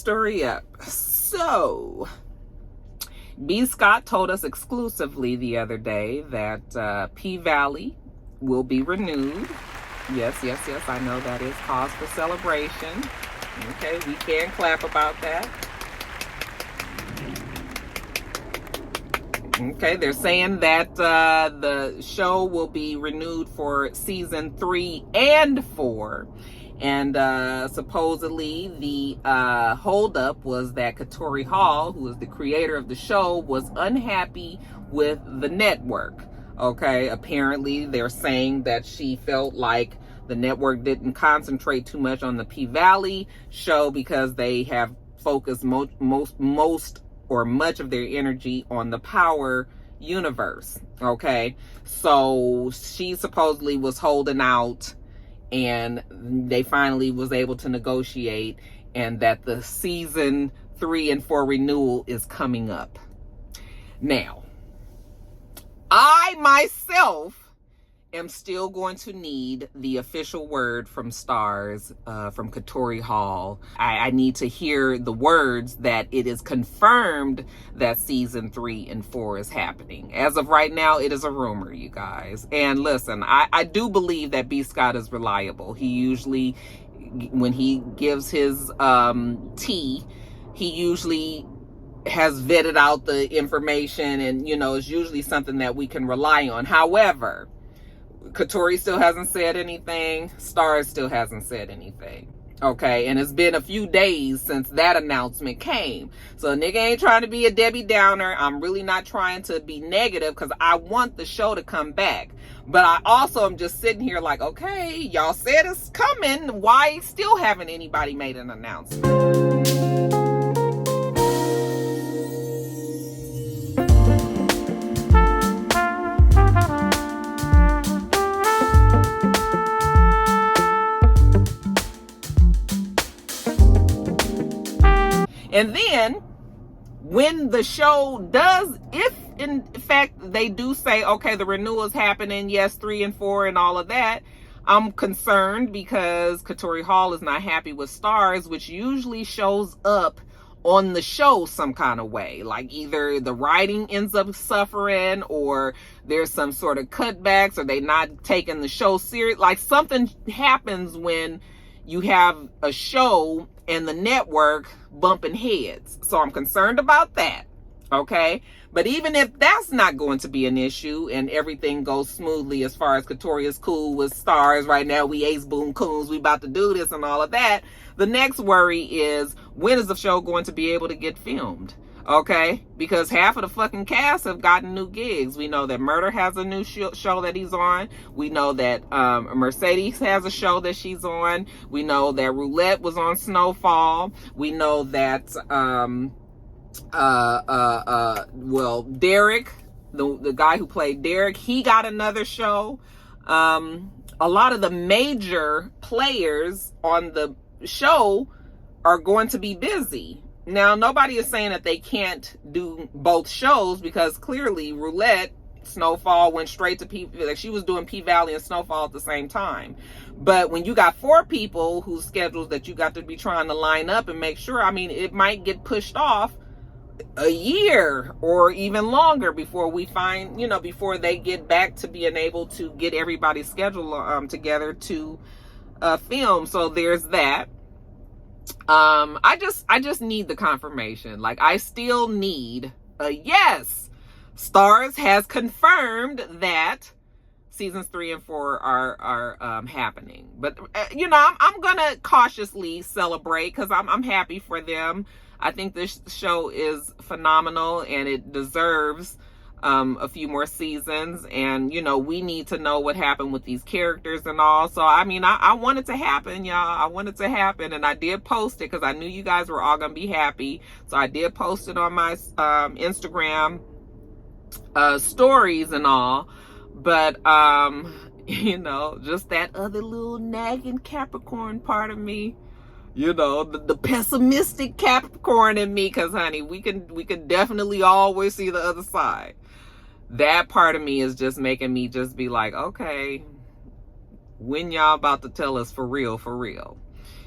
story up. So, B. Scott told us exclusively the other day that PValley will be renewed. Yes, I know that is cause for celebration. Okay, we can clap about that. Okay, they're saying that the show will be renewed for season 3 and 4. And supposedly the holdup was that Katori Hall, who is the creator of the show, was unhappy with the network. Okay, apparently they're saying that she felt like the network didn't concentrate too much on the PValley show because they have focused most or much of their energy on the Power universe. Okay, so she supposedly was holding out, and they finally was able to negotiate, and that the season 3 and 4 renewal is coming up. Now, I myself am still going to need the official word from Stars, from Katori Hall. I need to hear the words that it is confirmed that season 3 and 4 is happening. As of right now, it is a rumor, you guys. And listen, I do believe that B. Scott is reliable. He usually, when he gives his tea, he usually has vetted out the information, and it's usually something that we can rely on. However, Katori still hasn't said anything. Stars still hasn't said anything. Okay, and it's been a few days since that announcement came. So nigga ain't trying to be a Debbie Downer. I'm really not trying to be negative because I want the show to come back. But I also am just sitting here like, okay, y'all said it's coming. Why still haven't anybody made an announcement? And then when the show does, if in fact they do say, okay, the renewal is happening, yes, 3 and 4 and all of that, I'm concerned because Katori Hall is not happy with Stars, which usually shows up on the show some kind of way. Like either the writing ends up suffering, or there's some sort of cutbacks, or they not taking the show serious. Like something happens when you have a show and the network bumping heads. So I'm concerned about that. Okay. But even if that's not going to be an issue and everything goes smoothly as far as Katori is cool with Stars right now, we ace boom coons, we about to do this and all of that, the next worry is, when is the show going to be able to get filmed? Okay, because half of the fucking cast have gotten new gigs. We know that Murder has a new show that he's on. We know that Mercedes has a show that she's on. We know that Roulette was on Snowfall. We know that Derek, the guy who played Derek, he got another show. A lot of the major players on the show are going to be busy. Now, nobody is saying that they can't do both shows, because clearly Roulette, Snowfall went straight to like she was doing PValley and Snowfall at the same time. But when you got 4 people whose schedules that you got to be trying to line up and make sure, I mean, it might get pushed off a year or even longer before we find, before they get back to being able to get everybody's schedule together to film. So there's that. I just need the confirmation. Like, I still need a yes. Stars has confirmed that seasons 3 and 4 are happening. But I'm gonna cautiously celebrate because I'm happy for them. I think this show is phenomenal and it deserves a few more seasons, and we need to know what happened with these characters and all. So I mean, I want it to happen, y'all. I want it to happen, and I did post it because I knew you guys were all gonna be happy. So I did post it on my Instagram stories and all. But just that other little nagging Capricorn part of me, the pessimistic Capricorn in me, because honey, we can definitely always see the other side. That part of me is just making me just be like, okay, when y'all about to tell us for real?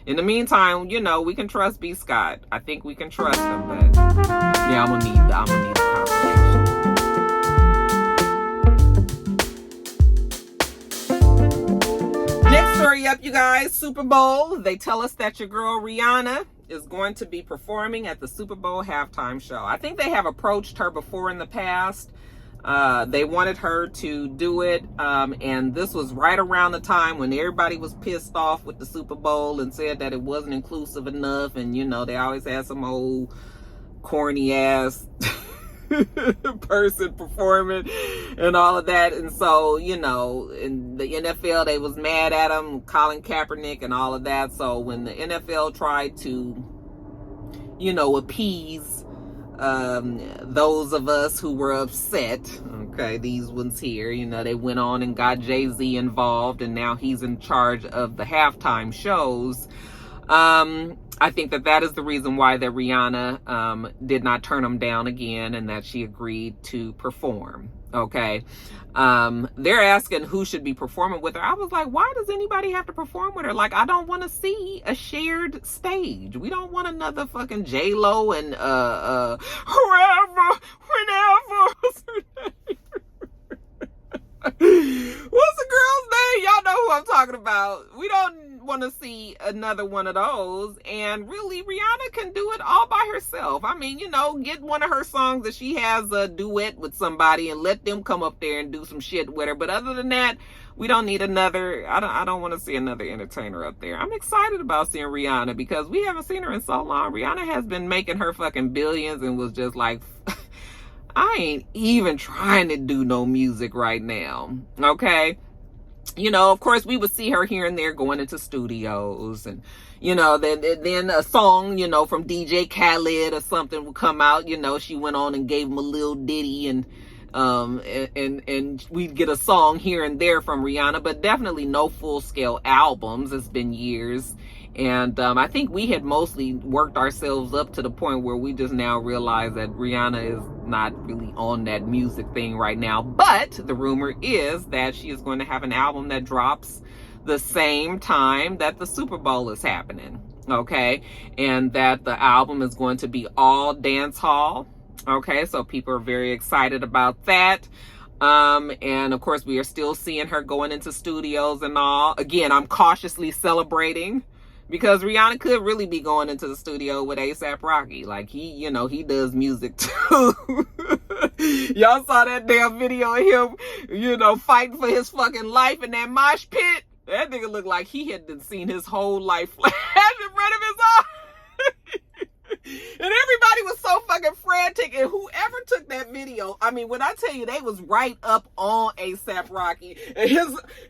In the meantime, you know, we can trust B. Scott. I think we can trust him, but yeah, I'm gonna need the confirmation. Next story up, you guys, Super Bowl. They tell us that your girl Rihanna is going to be performing at the Super Bowl halftime show. I think they have approached her before in the past. They wanted her to do it, and this was right around the time when everybody was pissed off with the Super Bowl and said that it wasn't inclusive enough, and you know, they always had some old corny ass person performing and all of that. And so, you know, in the NFL, they was mad at him, Colin Kaepernick and all of that. So when the NFL tried to, you know, appease those of us who were upset, okay, these ones here, you know, they went on and got Jay-Z involved, and now he's in charge of the halftime shows. I think that is the reason why that Rihanna did not turn him down again, and that she agreed to perform. Okay. They're asking who should be performing with her. I was like, why does anybody have to perform with her? Like, I don't want to see a shared stage. We don't want another fucking J-Lo and whoever, whenever. What's the girl's name? Y'all know who I'm talking about. We don't want to see another one of those. And really, Rihanna can do it all by herself. I mean, you know, get one of her songs that she has a duet with somebody and let them come up there and do some shit with her. But other than that, we don't need another. I don't want to see another entertainer up there. I'm excited about seeing Rihanna because we haven't seen her in so long. Rihanna has been making her fucking billions and was just like, I ain't even trying to do no music right now. Okay. You know, of course, we would see her here and there going into studios, and, you know, then a song, you know, from DJ Khaled or something would come out. You know, she went on and gave him a little ditty, and we'd get a song here and there from Rihanna, but definitely no full-scale albums. It's been years. And I think we had mostly worked ourselves up to the point where we just now realize that Rihanna is not really on that music thing right now. But the rumor is that she is going to have an album that drops the same time that the Super Bowl is happening. Okay. And that the album is going to be all dance hall. Okay. So people are very excited about that. And of course, we are still seeing her going into studios and all. Again, I'm cautiously celebrating, because Rihanna could really be going into the studio with A$AP Rocky. Like, he, you know, he does music too. Y'all saw that damn video of him, you know, fighting for his fucking life in that mosh pit. That nigga looked like he had seen his whole life flash in front of his eyes. And everybody was so fucking frantic. And whoever took that video, I mean, when I tell you, they was right up on A$AP Rocky. And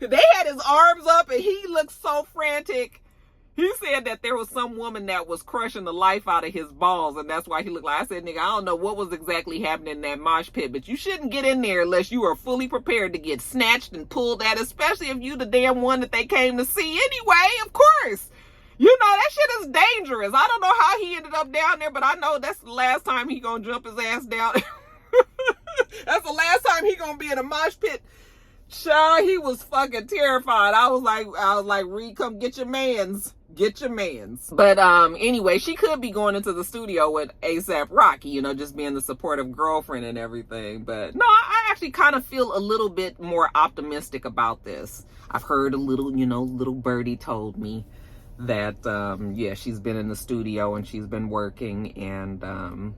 they had his arms up and he looked so frantic. He said that there was some woman that was crushing the life out of his balls, and that's why he looked like, I said, nigga, I don't know what was exactly happening in that mosh pit, but you shouldn't get in there unless you are fully prepared to get snatched and pulled at, especially if you the damn one that they came to see anyway, of course. You know, that shit is dangerous. I don't know how he ended up down there, but I know that's the last time he gonna jump his ass down. That's the last time he gonna be in a mosh pit. Child, he was fucking terrified. I was like, Reed, come get your mans. Get your mans. But anyway, she could be going into the studio with A$AP Rocky, you know, just being the supportive girlfriend and everything. But no, I actually kind of feel a little bit more optimistic about this. I've heard a little, you know, little birdie told me that, yeah, she's been in the studio and she's been working. And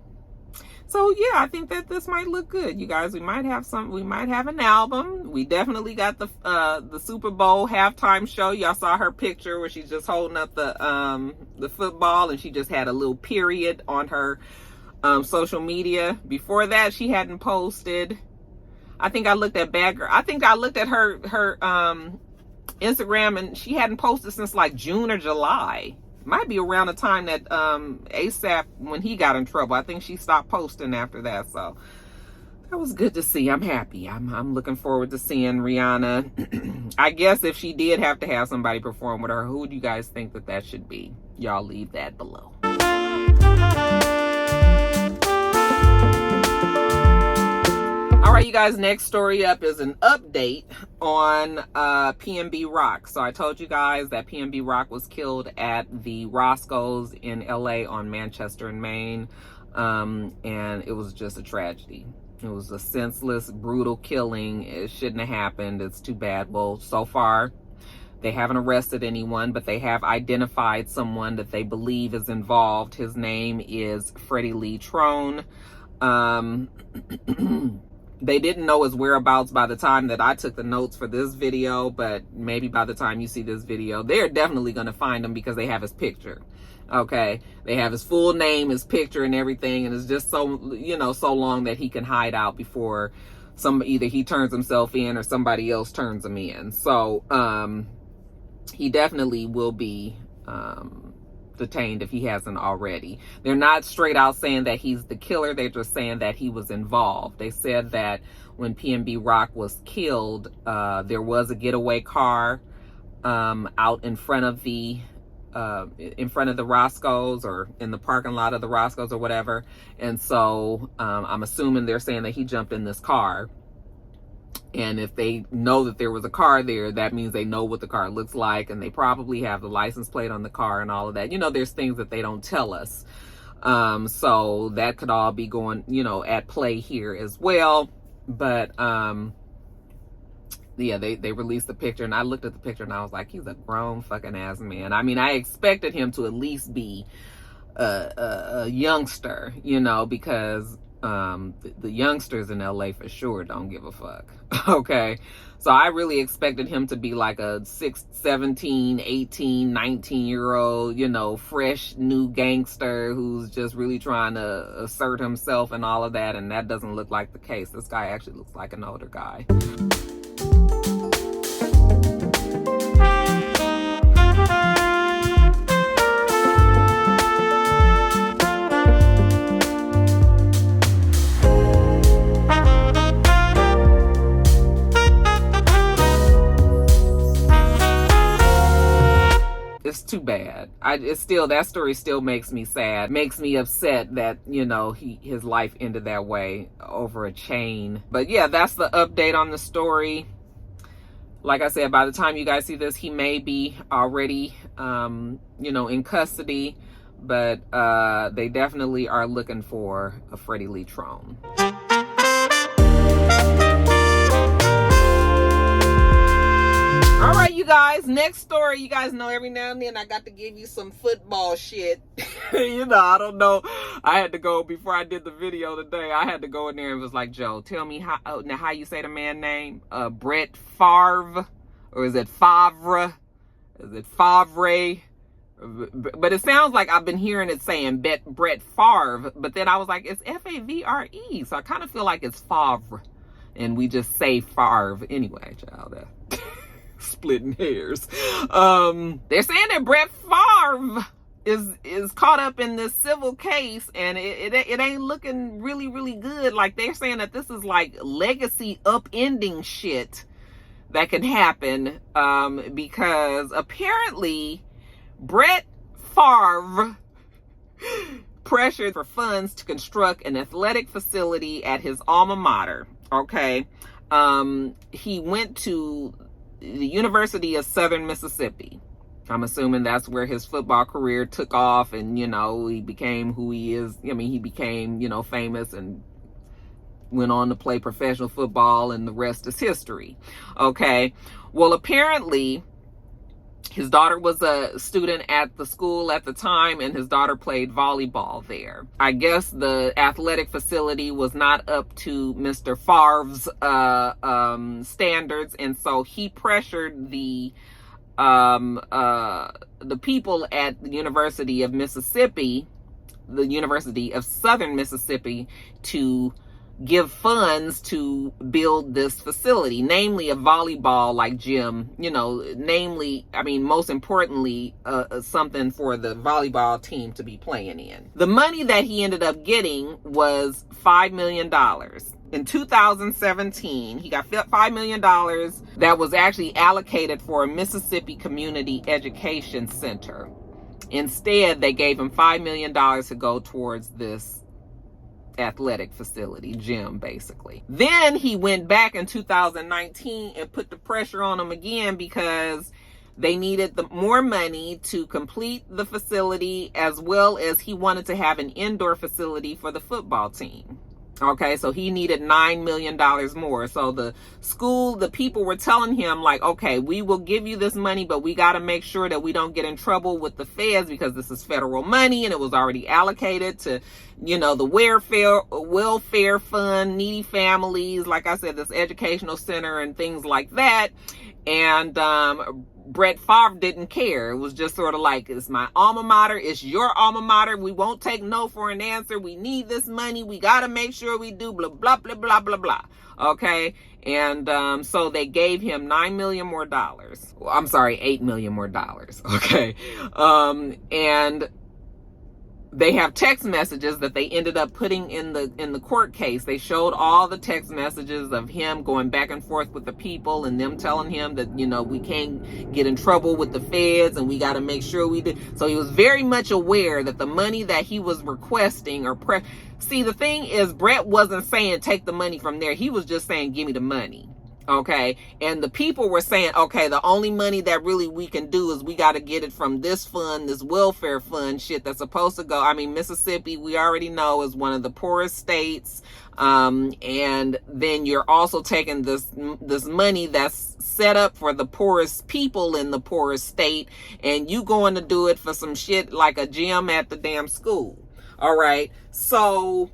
so, yeah, I think that this might look good, you guys. We might have an album. We definitely got the Super Bowl halftime show. Y'all saw her picture where she's just holding up the football, and she just had a little period on her social media. Before that, she hadn't posted. I think I looked at Bad Girl. I think I looked at her Instagram, and she hadn't posted since like June or July. Might be around the time that A$AP, when he got in trouble. I think she stopped posting after that. So that was good to see. I'm happy. I'm looking forward to seeing Rihanna. I guess if she did have to have somebody perform with her, who do you guys think that should be? Y'all leave that below. All right, you you guys, next story up is an update on PnBRock. So I told you guys that PnBRock was killed at the Roscoe's in LA on Manchester and Maine. And it was just a tragedy. It was a senseless, brutal killing. It shouldn't have happened. It's too bad. Well, so far, they haven't arrested anyone, but they have identified someone that they believe is involved. His name is Freddie Lee Trone. They didn't know his whereabouts by the time that I took the notes for this video, but maybe by the time you see this video, they're definitely going to find him because they have his picture. Okay, they have his full name, his picture, and everything, and it's just so, you know, so long that he can hide out before either he turns himself in or somebody else turns him in. So he definitely will be detained if he hasn't already. They're not straight out saying that he's the killer. They're just saying that he was involved. They said that when PnBRock was killed, there was a getaway car out in front of the Roscoe's, or in the parking lot of the Roscoe's or whatever. And so I'm assuming they're saying that he jumped in this car. And if they know that there was a car there, that means they know what the car looks like, and they probably have the license plate on the car and all of that. You know, there's things that they don't tell us. So that could all be going, you know, at play here as well. But yeah, they released the picture, and I looked at the picture and I was like, he's a grown fucking ass man. I mean, I expected him to at least be a youngster, you know, because the youngsters in LA for sure don't give a fuck. Okay, so I really expected him to be like a 17, 18, 19-year-old, you know, fresh new gangster who's just really trying to assert himself and all of that, and that doesn't look like the case. This guy actually looks like an older guy. It's too bad. That story still makes me sad, makes me upset that, you know, his life ended that way over a chain. But yeah, that's the update on the story. Like I said, by the time you guys see this, he may be already, you know, in custody, but they definitely are looking for a Freddie Lee Trone. All right, you guys, next story. You guys know every now and then I got to give you some football shit. You know, I don't know. I had to go, before I did the video today, I had to go in there and was like, Joe, tell me how you say the man name? BrettFavre? Or is it Favre? Is it Favre? But it sounds like I've been hearing it saying BrettFavre, but then I was like, it's Favre. So I kind of feel like it's Favre. And we just say Favre. Anyway, child, splitting hairs. They're saying that BrettFavre is caught up in this civil case, and it ain't looking really good. Like, they're saying that this is like legacy upending shit that can happen, because apparently BrettFavre pressured for funds to construct an athletic facility at his alma mater. Okay, he went to the University of Southern Mississippi. I'm assuming that's where his football career took off, and, you know, he became who he is. I mean, he became, you know, famous and went on to play professional football, and the rest is history. Okay, well, apparently his daughter was a student at the school at the time, and his daughter played volleyball there. I guess the athletic facility was not up to Mr. Favre's standards, and so he pressured the people at the University of Mississippi, the University of Southern Mississippi, to give funds to build this facility, namely a volleyball like gym, you know, namely, I mean, most importantly, something for the volleyball team to be playing in. The money that he ended up getting was $5 million. In 2017, he got $5 million that was actually allocated for a Mississippi Community Education Center. Instead, they gave him $5 million to go towards this athletic facility, gym, basically. Then he went back in 2019 and put the pressure on him again because they needed more money to complete the facility, as well as he wanted to have an indoor facility for the football team. Okay, so he needed $9 million more. So the people were telling him, like, okay, we will give you this money, but we got to make sure that we don't get in trouble with the feds because this is federal money and it was already allocated to, the welfare fund, needy families, like I said, this educational center and things like that. And Brett Favre didn't care. It was just sort of like, it's my alma mater, it's your alma mater, we won't take no for an answer, we need this money, we got to make sure we do blah, blah, blah, blah, blah, blah. Okay? And so they gave him $9 million more dollars. Well, I'm sorry, $8 million more dollars. Okay? And they have text messages that they ended up putting in the court case. They showed all the text messages of him going back and forth with the people and them telling him that, we can't get in trouble with the feds and we got to make sure we do. So he was very much aware that the money that he was requesting see, the thing is, Brett wasn't saying take the money from there. He was just saying, give me the money. Okay. And the people were saying, okay, the only money that really we can do is we got to get it from this fund, this welfare fund shit that's supposed to go. I mean, Mississippi, we already know, is one of the poorest states. And then you're also taking this money that's set up for the poorest people in the poorest state, and you going to do it for some shit like a gym at the damn school. All right. So,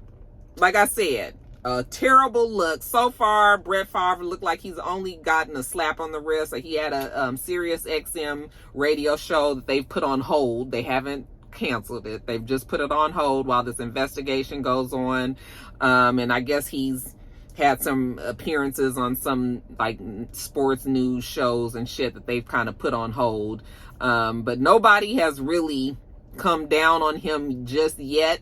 like I said, a terrible look. So far, Brett Favre looked like he's only gotten a slap on the wrist. He had a Sirius XM radio show that they've put on hold. They haven't canceled it. They've just put it on hold while this investigation goes on. And I guess he's had some appearances on some like sports news shows and shit that they've kind of put on hold. But nobody has really come down on him just yet.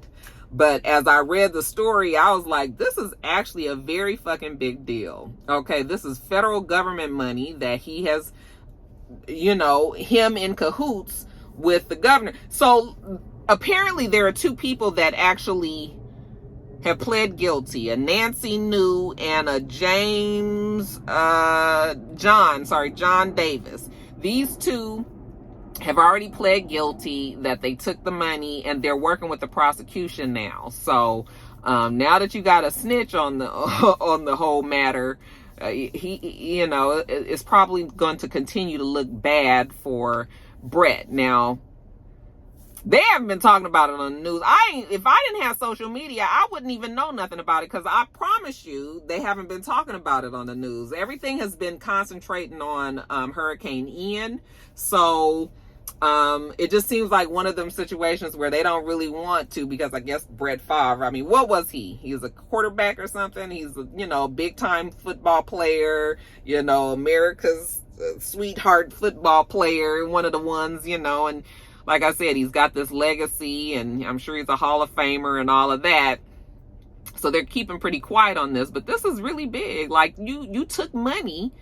But as I read the story, I was like, this is actually a very fucking big deal. Okay, this is federal government money that he has, him in cahoots with the governor. So apparently there are two people that actually have pled guilty, a Nancy New and a John Davis. These two have already pled guilty that they took the money, and they're working with the prosecution now. So now that you got a snitch on the on the whole matter, it's probably going to continue to look bad for Brett. Now, they haven't been talking about it on the news. If I didn't have social media, I wouldn't even know nothing about it, because I promise you they haven't been talking about it on the news. Everything has been concentrating on Hurricane Ian. So it just seems like one of them situations where they don't really want to, because I guess Brett Favre, I mean, what was he? He was a quarterback or something. He's a big time football player, America's sweetheart football player, one of the ones, and like I said, he's got this legacy, and I'm sure he's a Hall of Famer and all of that. So they're keeping pretty quiet on this, but this is really big. Like, you took money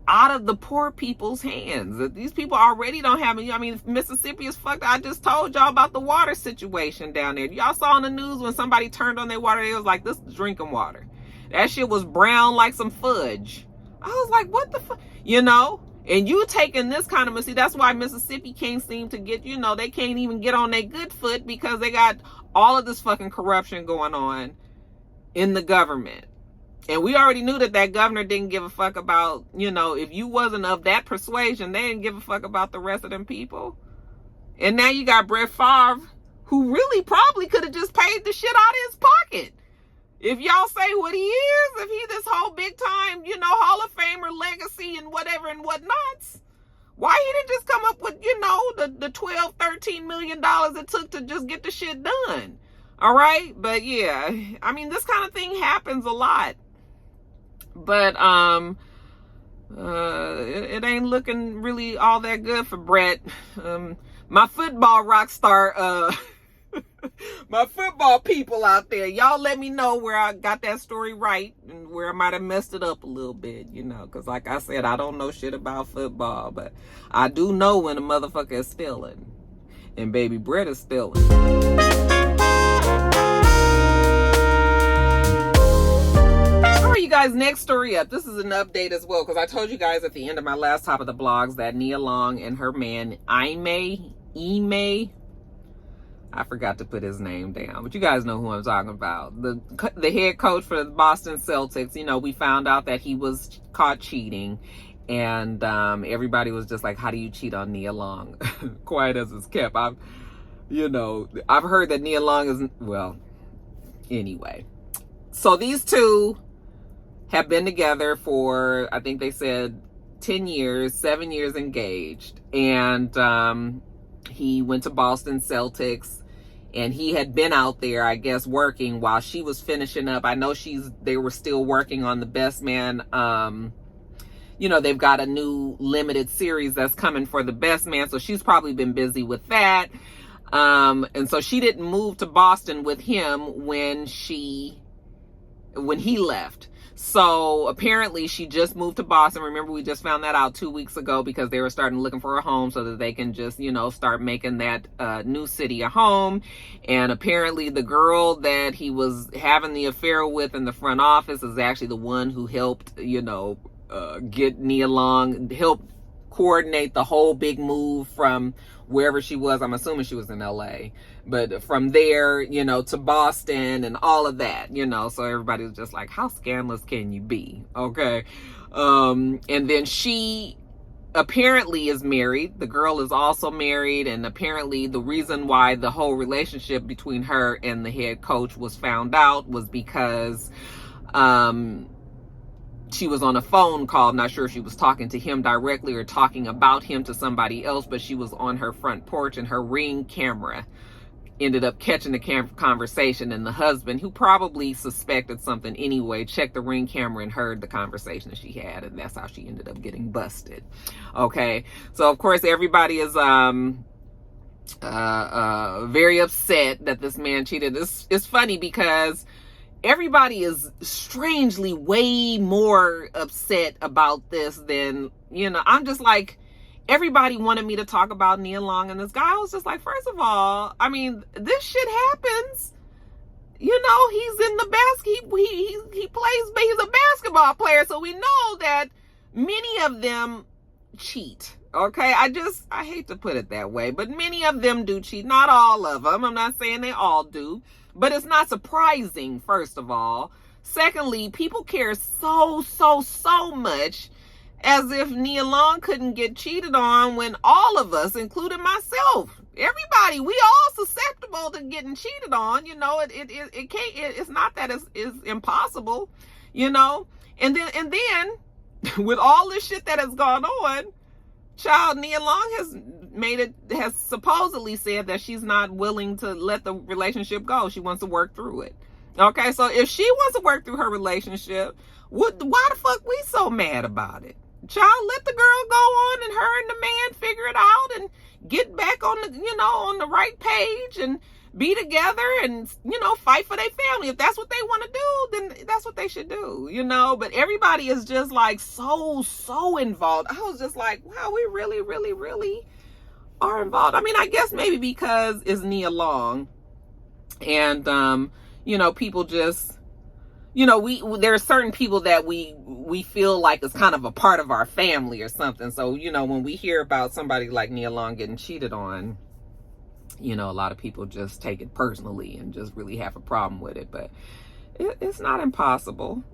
out of the poor people's hands. These people already don't have any. I mean, Mississippi is fucked. I just told y'all about the water situation down there. Y'all saw on the news when somebody turned on their water, it was like, this is drinking water. That shit was brown like some fudge. I was like, what the fuck? And you taking this kind of messy. That's why Mississippi can't seem to get, they can't even get on their good foot, because they got all of this fucking corruption going on in the government. And we already knew that governor didn't give a fuck about, if you wasn't of that persuasion, they didn't give a fuck about the rest of them people. And now you got Brett Favre, who really probably could have just paid the shit out of his pocket. If y'all say what he is, if he this whole big time, Hall of Famer legacy and whatever and whatnots, why he didn't just come up with, the $12-13 million it took to just get the shit done? All right. But yeah, I mean, this kind of thing happens a lot. But it ain't looking really all that good for Brett. My football rock star, my football people out there, y'all let me know where I got that story right and where I might have messed it up a little bit, because like I said, I don't know shit about football, but I do know when a motherfucker is stealing, and baby Brett is stealing. guys, next story up. This is an update as well, because I told you guys at the end of my last Top of the Blogs that Nia Long and her man Ime, I forgot to put his name down, but you guys know who I'm talking about. The head coach for the Boston Celtics. You know, we found out that he was caught cheating, and everybody was just like, how do you cheat on Nia Long? Quiet as it's kept. I've heard that Nia Long is, well, anyway. So these two have been together for, I think they said 10 years, 7 years engaged. And he went to Boston Celtics, and he had been out there, I guess, working while she was finishing up. I know they were still working on The Best Man. They've got a new limited series that's coming for The Best Man. So she's probably been busy with that. And so she didn't move to Boston with him when he left. So apparently she just moved to Boston. Remember, we just found that out 2 weeks ago, because they were starting looking for a home so that they can just, start making that new city a home. And apparently the girl that he was having the affair with in the front office is actually the one who helped, get Nia Long, helped coordinate the whole big move from wherever she was. I'm assuming she was in LA, but from there, to Boston and all of that, so everybody was just like, how scandalous can you be? Okay. And then she apparently is married. The girl is also married. And apparently the reason why the whole relationship between her and the head coach was found out was because, she was on a phone call. I'm not sure if she was talking to him directly or talking about him to somebody else, but she was on her front porch and her Ring camera ended up catching the conversation, and the husband, who probably suspected something anyway, checked the Ring camera and heard the conversation that she had, and that's how she ended up getting busted. Okay, so of course everybody is very upset that this man cheated. It's funny because everybody is strangely way more upset about this than, I'm just like, everybody wanted me to talk about Nia Long and this guy. I was just like, first of all, I mean, this shit happens. He's in the he plays, he's a basketball player, so we know that many of them cheat. Okay, I hate to put it that way, but many of them do cheat. Not all of them. I'm not saying they all do. But it's not surprising, first of all. Secondly, people care so much, as if Nia Long couldn't get cheated on, when all of us, including myself, everybody, we all susceptible to getting cheated on. It can't. It's not that it's impossible. And then with all this shit that has gone on, child, Nia Long has supposedly said that she's not willing to let the relationship go. She wants to work through it. Okay, so if she wants to work through her relationship, why the fuck we so mad about it? Child, let the girl go on, and her and the man figure it out and get back on the right page and be together and, fight for their family. If that's what they want to do, then that's what they should do, but everybody is just like so involved. I was just like, wow, we really are involved. I mean, I guess maybe because it's Nia Long, and people just, there are certain people that we feel like is kind of a part of our family or something. So, when we hear about somebody like Nia Long getting cheated on, a lot of people just take it personally and just really have a problem with it. But it's not impossible.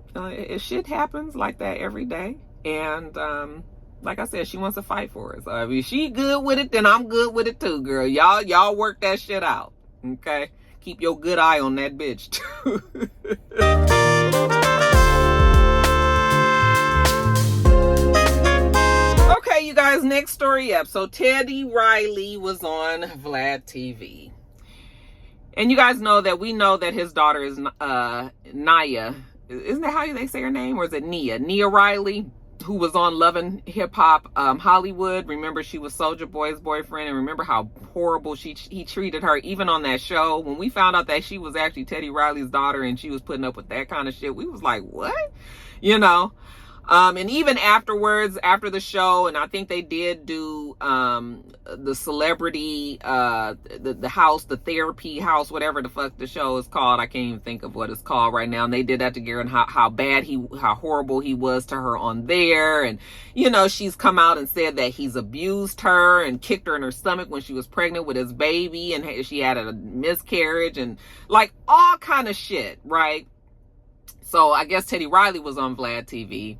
Shit happens like that every day. And like I said, she wants to fight for us. So if she good with it, then I'm good with it too, girl. Y'all work that shit out. Okay? Keep your good eye on that bitch too. Okay, you guys, next story up. So Teddy Riley was on Vlad TV. And you guys know that his daughter is Nia. Isn't that how they say her name? Or is it Nia? Nia Riley, who was on Love and Hip Hop Hollywood. Remember, she was Soulja Boy's boyfriend, and remember how horrible he treated her even on that show. When we found out that she was actually Teddy Riley's daughter and she was putting up with that kind of shit, we was like, what? And even afterwards, after the show, and I think they did do the celebrity, the house, the therapy house, whatever the fuck the show is called. I can't even think of what it's called right now. And they did that together, and how horrible he was to her on there. And, you know, she's come out and said that he's abused her and kicked her in her stomach when she was pregnant with his baby, and she had a miscarriage, and like all kind of shit, right? So I guess Teddy Riley was on Vlad TV,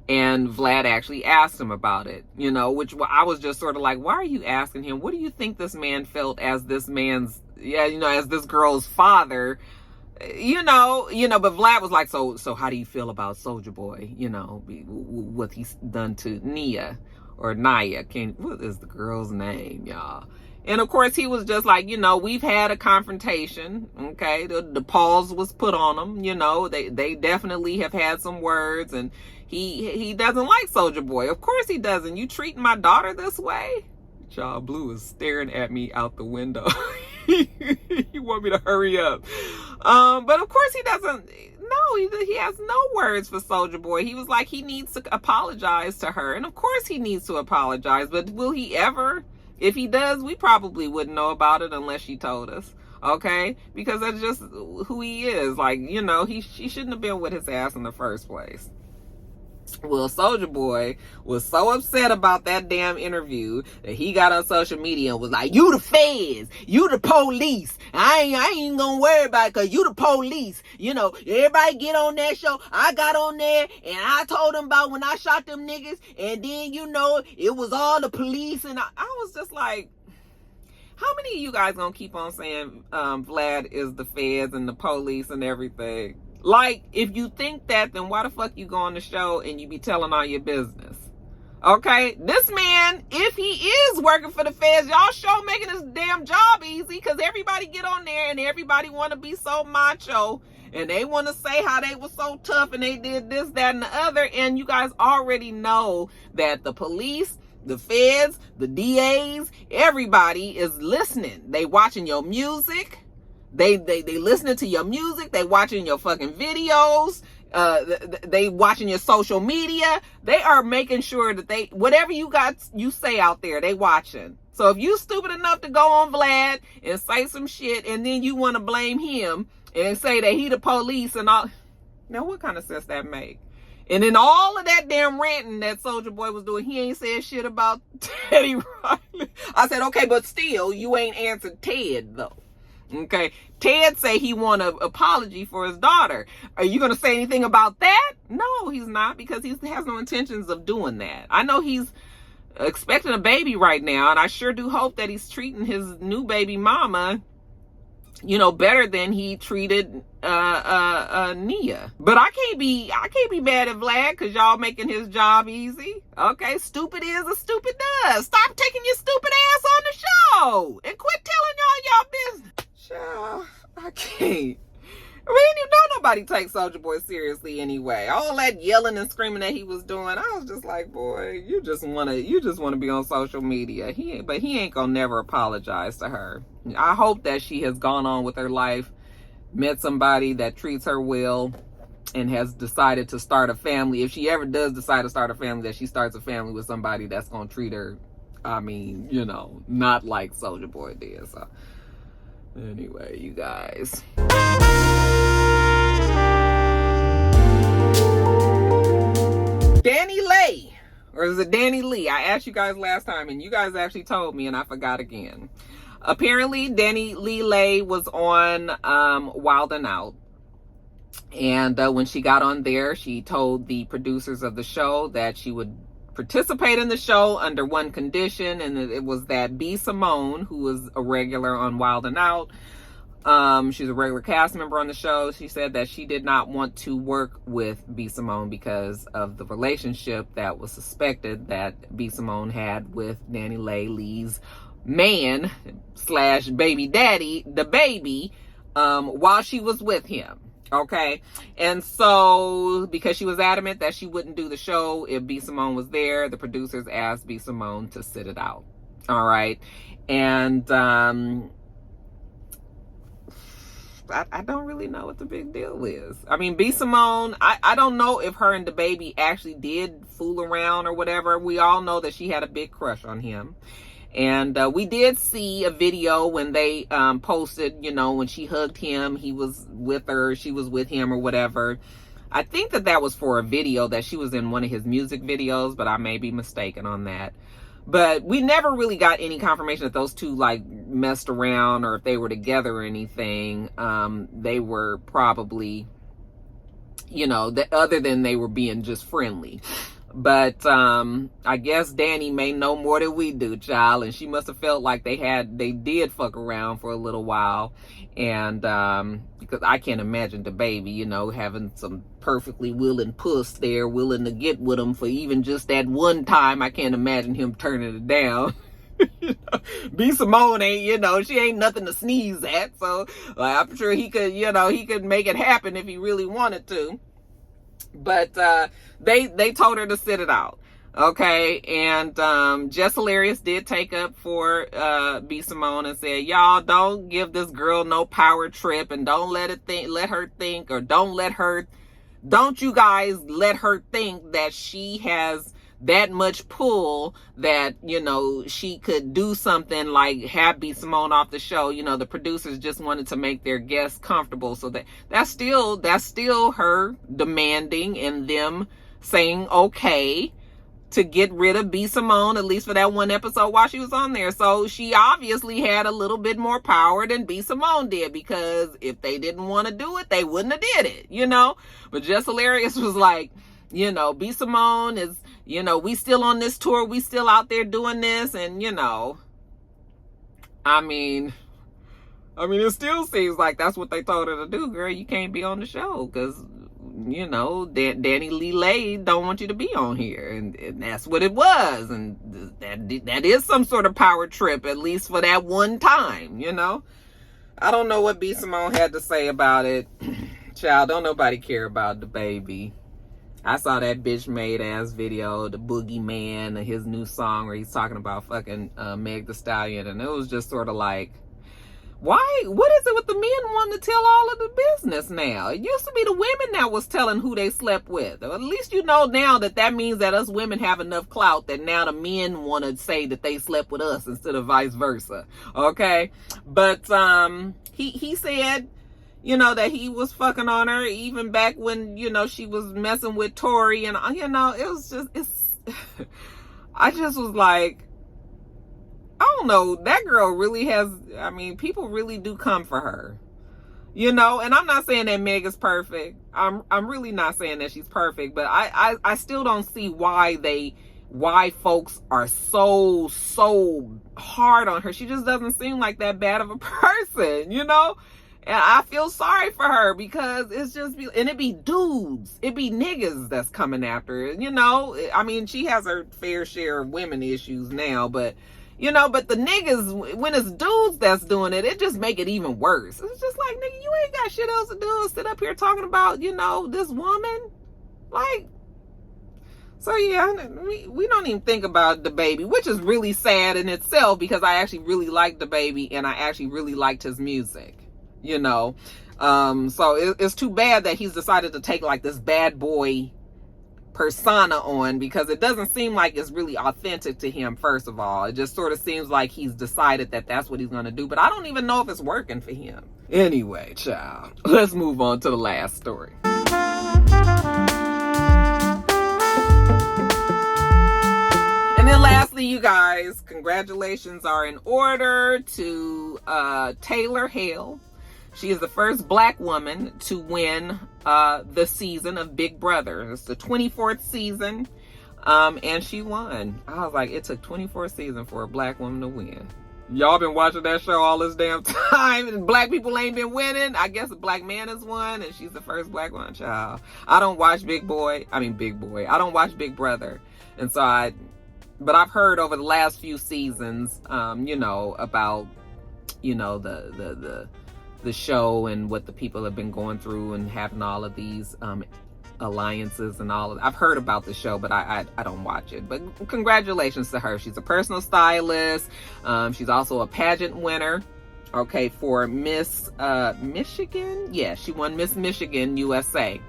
and Vlad actually asked him about it, you know, which I was just sort of like, why are you asking him? What do you think this man felt as this man's, as this girl's father, you know, but Vlad was like, so how do you feel about Soulja Boy, you know, what he's done to Nia or Nia? What is the girl's name, y'all? And of course, he was just like, you know, we've had a confrontation. Okay. The pause was put on them. You know, they definitely have had some words, and he doesn't like Soulja Boy. Of course he doesn't. You treating my daughter this way? Child Blue is staring at me out the window. You want me to hurry up. But of course he doesn't. No, he has no words for Soulja Boy. He was like, he needs to apologize to her. And of course he needs to apologize. But will he ever? If he does, we probably wouldn't know about it unless she told us, okay? Because that's just who he is. Like, you know, she shouldn't have been with his ass in the first place. Well, Soulja Boy was so upset about that damn interview that he got on social media and was like, you the feds, you the police. I ain't gonna worry about it, because you the police. You know, everybody get on that show. I got on there and I told them about when I shot them niggas, and then, you know, it was all the police. And I was just like, how many of you guys gonna keep on saying Vlad is the feds and the police and everything? Like, if you think that, then why the fuck you go on the show and you be telling all your business? Okay? This man, if he is working for the feds, y'all show making his damn job easy, because everybody get on there and everybody want to be so macho, and they want to say how they were so tough and they did this, that, and the other. And you guys already know that the police, the feds, the DAs, everybody is listening. They watching your music. They listening to your music. They watching your fucking videos. They watching your social media. They are making sure that whatever you say out there, they watching. So if you stupid enough to go on Vlad and say some shit, and then you want to blame him and say that he the police and all, now what kind of sense that make? And then all of that damn ranting that Soulja Boy was doing, he ain't said shit about Teddy Riley. I said, okay, but still, you ain't answered Ted though. Okay, Ted say he want an apology for his daughter. Are you going to say anything about that? No, he's not, because he has no intentions of doing that. I know he's expecting a baby right now, and I sure do hope that he's treating his new baby mama, you know, better than he treated Nia. But I can't be mad at Vlad because y'all making his job easy. Okay, stupid is a stupid does. Stop taking your stupid ass on the show and quit telling y'all business. Child, I can't. I mean, you know nobody takes Soulja Boy seriously anyway. All that yelling and screaming that he was doing, I was just like, boy, you just wanna be on social media. But he ain't gonna never apologize to her. I hope that she has gone on with her life, met somebody that treats her well, and has decided to start a family. If she ever does decide to start a family, that she starts a family with somebody that's gonna treat her, I mean, you know, not like Soulja Boy did. So anyway, you guys. Danny Lay, or is it Danny Lee? I asked you guys last time and you guys actually told me and I forgot again. Apparently Danny Lee Lay was on Wild 'N Out, and when she got on there, she told the producers of the show that she would participate in the show under one condition, and it was that B. Simone, who was a regular on Wild 'N Out, she's a regular cast member on the show. She said that she did not want to work with B. Simone because of the relationship that was suspected that B. Simone had with Danny Lee's man / baby daddy, the baby, while she was with him. Okay, and so because she was adamant that she wouldn't do the show if B. Simone was there, the producers asked B. Simone to sit it out. All right, and I don't really know what the big deal is. I mean, B Simone, I don't know if her and the baby actually did fool around or whatever. We all know that she had a big crush on him. And we did see a video when they posted, you know, when she hugged him, he was with her, she was with him or whatever. I think that was for a video that she was in one of his music videos, but I may be mistaken on that. But we never really got any confirmation that those two like messed around or if they were together or anything. They were probably, you know, other than they were being just friendly. But I guess Danny may know more than we do, child, and she must have felt like they did fuck around for a little while. And because I can't imagine the baby, you know, having some perfectly willing puss there, willing to get with him for even just that one time. I can't imagine him turning it down. You know, B Simone ain't, you know, she ain't nothing to sneeze at. So I'm sure he could, you know, he could make it happen if he really wanted to. But they told her to sit it out. Okay, and Jess Hilarious did take up for B Simone and said, y'all don't give this girl no power trip and don't let her think, or don't you guys let her think that she has that much pull that, you know, she could do something like have B Simone off the show. You know, the producers just wanted to make their guests comfortable, so that's still her demanding and them saying okay to get rid of B Simone, at least for that one episode while she was on there. So she obviously had a little bit more power than B Simone did, because if they didn't want to do it, they wouldn't have did it, you know. But Jess Hilarious was like, you know, B Simone is, you know, we still on this tour, we still out there doing this, and you know, I mean, it still seems like that's what they told her to do, girl. You can't be on the show because, you know, Danny Lee Lay don't want you to be on here, and that's what it was, and that is some sort of power trip, at least for that one time, you know. I don't know what B Simone had to say about it. Child, don't nobody care about the baby. I saw that bitch made ass video, the Boogeyman, his new song where he's talking about fucking Meg Thee Stallion, and it was just sort of like, why? What is it with the men wanting to tell all of the business now? It used to be the women that was telling who they slept with. Or at least you know now that means that us women have enough clout that now the men want to say that they slept with us instead of vice versa. Okay, but he said, you know, that he was fucking on her even back when, you know, she was messing with Tori, and you know, it was just, I just was like, I don't know, that girl really has, I mean, people really do come for her, you know. And I'm not saying that Meg is perfect. I'm really not saying that she's perfect, but I still don't see why folks are so hard on her. She just doesn't seem like that bad of a person, you know. And I feel sorry for her because it's just, and it be dudes, it be niggas that's coming after her, you know. I mean, she has her fair share of women issues now, but you know, but the niggas, when it's dudes that's doing it, it just make it even worse. It's just like, nigga, you ain't got shit else to do, sit up here talking about, you know, this woman. Like, so yeah, we don't even think about the baby, which is really sad in itself, because I actually really liked the baby and I actually really liked his music, you know. So it's too bad that he's decided to take like this bad boy persona on, because it doesn't seem like it's really authentic to him. First of all, it just sort of seems like he's decided that that's what he's going to do, but I don't even know if it's working for him. Anyway, child, let's move on to the last story. And then lastly, you guys, congratulations are in order to Taylor Hale. She is the first black woman to win the season of Big Brother. It's the 24th season, and she won. I was like, it took 24 seasons for a black woman to win. Y'all been watching that show all this damn time, and black people ain't been winning. I guess a black man has won, and she's the first black one. Child, I don't watch Big Boy. I don't watch Big Brother, and so but I've heard over the last few seasons, you know, about, you know, the show and what the people have been going through and having all of these alliances and all of, I've heard about the show, but I don't watch it. But congratulations to her. She's a personal stylist. She's also a pageant winner. Okay, for Miss Michigan. Yeah, she won Miss Michigan USA.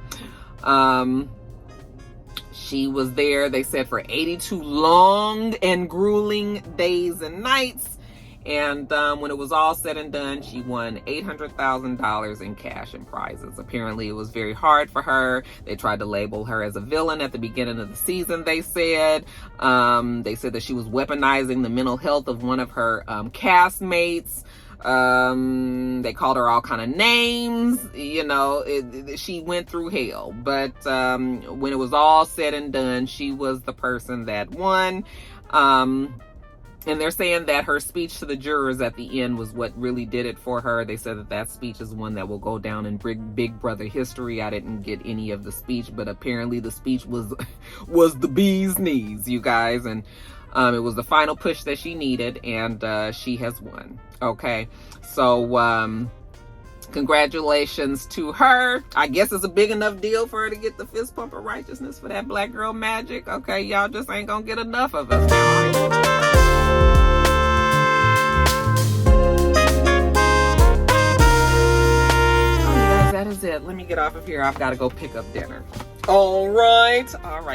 She was there, they said, for 82 long and grueling days and nights. And when it was all said and done, she won $800,000 in cash and prizes. Apparently, it was very hard for her. They tried to label her as a villain at the beginning of the season, they said. They said that she was weaponizing the mental health of one of her castmates. They called her all kind of names. You know, she went through hell. But when it was all said and done, she was the person that won. And they're saying that her speech to the jurors at the end was what really did it for her. They said that that speech is one that will go down in Big Brother history. I didn't get any of the speech, but apparently the speech was the bee's knees, you guys. And it was the final push that she needed, and she has won. Okay, so congratulations to her. I guess it's a big enough deal for her to get the fist pump of righteousness for that black girl magic. Okay, y'all just ain't gonna get enough of us now. That is it. Let me get off of here. I've got to go pick up dinner. All right,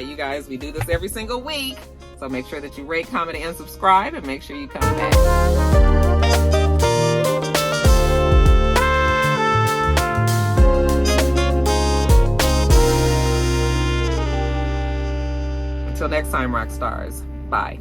you guys. We do this every single week, so make sure that you rate, comment, and subscribe, and make sure you come back. Until next time, rock stars. Bye.